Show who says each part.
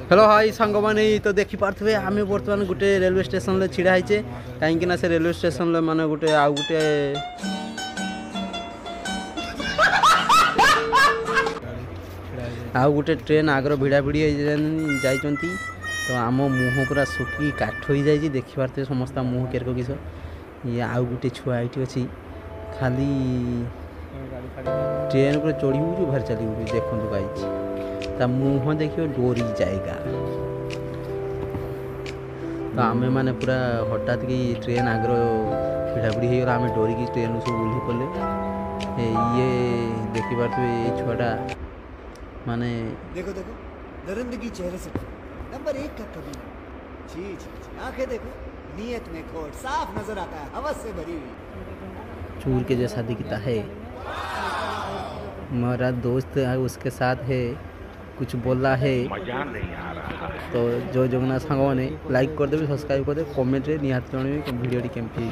Speaker 1: Hello hi सांग मैंने तो देखी पारे आम बर्तमान गोटे रेलवे स्टेशन छिड़ा होचे कहीं से रेलवे स्टेशन माने गोटे आउ गोटे आउ गोटे ट्रेन आगर भिड़ा भिड़ी जाइंती तो आम मुँह पूरा सुखी काठ हो जाए देखी पारे समस्त मुँह केरक किस ये आउ गोटे छुआ ये अच्छी खाली ट्रेन पर चढ़ू भार चलू देखु गाई ता मुँह देखिए डोरी जाएगा तो आम मैंने पूरा हठात कि ट्रेन आगर भिड़ाभिड़ी होगा आम डोरी की ट्रेन सब ओह्ली पड़े ये देखी पारे ये छुआटा माने
Speaker 2: देखो देखो दरिंदगी चेहरे से नंबर 1 का कभी जी जी आंखें देखो नीयत में खोट साफ नजर आता है हवस से भरी हुई
Speaker 1: चूर के जैसा दिखता है। मेरा दोस्त है उसके साथ है कुछ बोला है
Speaker 3: मजा नहीं आ रहा है।
Speaker 1: तो जो जगन्नाथ सांग ने लाइक कर देवे सब्सक्राइब कर दे कमेंट रे निहात जणवे वीडियो केमती।